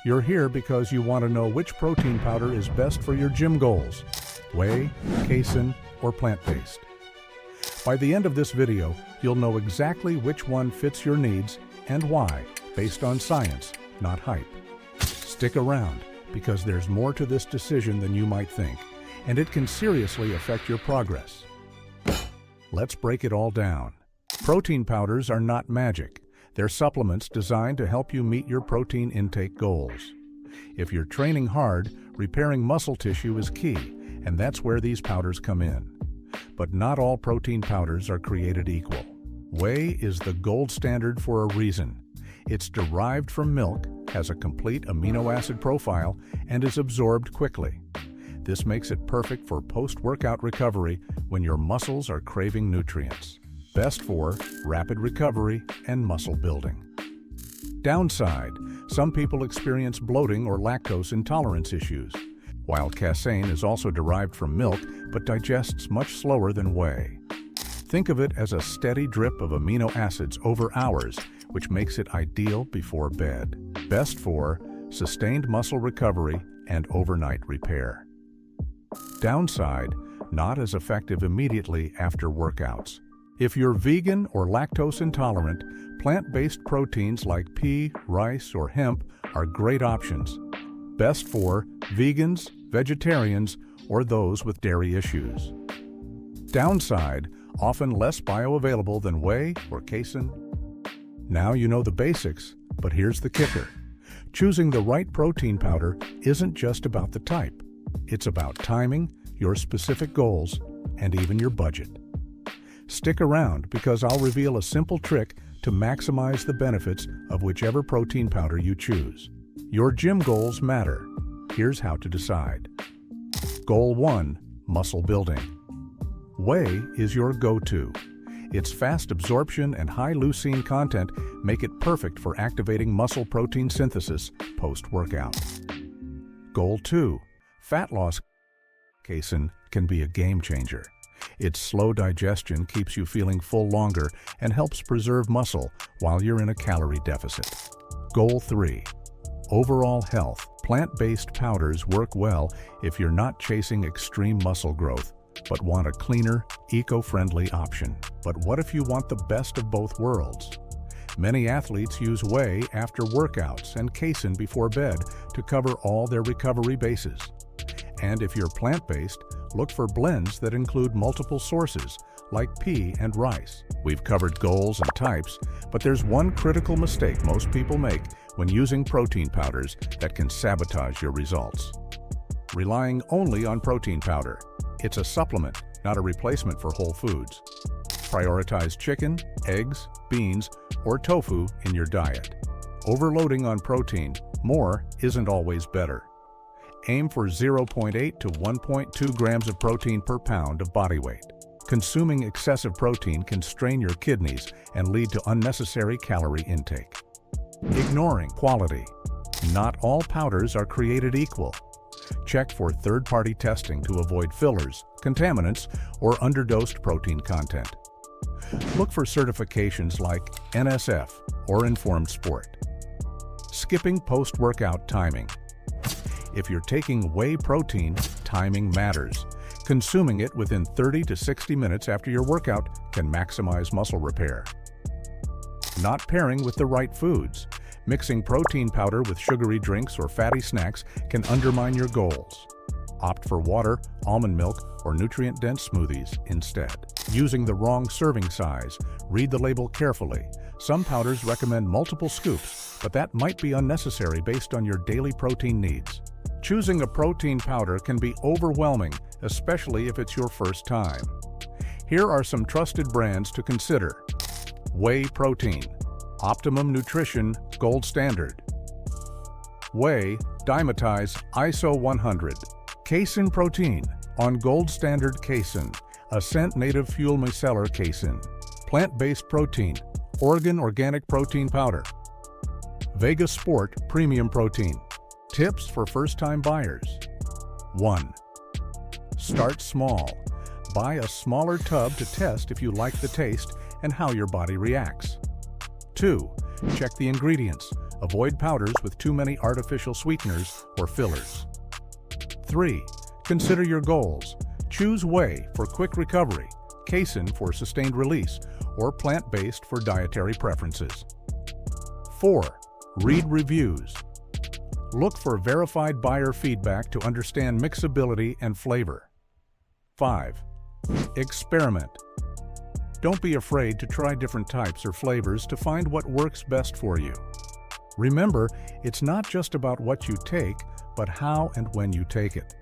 You're here because you want to know which protein powder is best for your gym goals: whey, casein, or plant-based. By the end of this video, you'll know exactly which one fits your needs and why, based on science, not hype. Stick around, because there's more to this decision than you might think, and it can seriously affect your progress. Let's break it all down. Protein powders are not magic. They're supplements designed to help you meet your protein intake goals. If you're training hard, repairing muscle tissue is key, and that's where these powders come in. But not all protein powders are created equal. Whey is the gold standard for a reason. It's derived from milk, has a complete amino acid profile, and is absorbed quickly. This makes it perfect for post-workout recovery when your muscles are craving nutrients. Best for rapid recovery and muscle building. Downside: some people experience bloating or lactose intolerance issues. While casein is also derived from milk but digests much slower than whey. Think of it as a steady drip of amino acids over hours, which makes it ideal before bed. Best for sustained muscle recovery and overnight repair. Downside: not as effective immediately after workouts. If you're vegan or lactose intolerant, plant-based proteins like pea, rice, or hemp are great options. Best for vegans, vegetarians, or those with dairy issues. Downside: often less bioavailable than whey or casein. Now you know the basics, but here's the kicker. Choosing the right protein powder isn't just about the type. It's about timing, your specific goals, and even your budget. Stick around, because I'll reveal a simple trick to maximize the benefits of whichever protein powder you choose. Your gym goals matter. Here's how to decide. Goal 1: muscle building. Whey is your go-to. Its fast absorption and high leucine content make it perfect for activating muscle protein synthesis post-workout. Goal 2: fat loss. Casein can be a game changer. Its slow digestion keeps you feeling full longer and helps preserve muscle while you're in a calorie deficit. Goal 3: overall health. Plant-based powders work well if you're not chasing extreme muscle growth, but want a cleaner, eco-friendly option. But what if you want the best of both worlds? Many athletes use whey after workouts and casein before bed to cover all their recovery bases. And if you're plant-based, look for blends that include multiple sources, like pea and rice. We've covered goals and types, but there's one critical mistake most people make when using protein powders that can sabotage your results. Relying only on protein powder. It's a supplement, not a replacement for whole foods. Prioritize chicken, eggs, beans, or tofu in your diet. Overloading on protein, more isn't always better. Aim for 0.8 to 1.2 grams of protein per pound of body weight. Consuming excessive protein can strain your kidneys and lead to unnecessary calorie intake. Ignoring quality. Not all powders are created equal. Check for third-party testing to avoid fillers, contaminants, or underdosed protein content. Look for certifications like NSF or Informed Sport. Skipping post-workout timing. If you're taking whey protein, timing matters. Consuming it within 30 to 60 minutes after your workout can maximize muscle repair. Not pairing with the right foods. Mixing protein powder with sugary drinks or fatty snacks can undermine your goals. Opt for water, almond milk, or nutrient-dense smoothies instead. Using the wrong serving size. Read the label carefully. Some powders recommend multiple scoops, but that might be unnecessary based on your daily protein needs. Choosing a protein powder can be overwhelming, especially if it's your first time. Here are some trusted brands to consider. Whey protein. Optimum Nutrition Gold Standard. Whey Dimetize ISO 100. Casein protein on Gold Standard Casein. Ascent Native Fuel Micellar Casein. Plant-based protein. Oregon Organic Protein Powder. Vega Sport Premium Protein. Tips for first-time buyers. 1. Start small. Buy a smaller tub to test if you like the taste and how your body reacts. 2. Check the ingredients. Avoid powders with too many artificial sweeteners or fillers. 3. Consider your goals. Choose Whey for quick recovery, Casein for sustained release, or plant-based for dietary preferences. 4. Read reviews. Look for verified buyer feedback to understand mixability and flavor. 5. Experiment. Don't be afraid to try different types or flavors to find what works best for you. Remember, it's not just about what you take, but how and when you take it.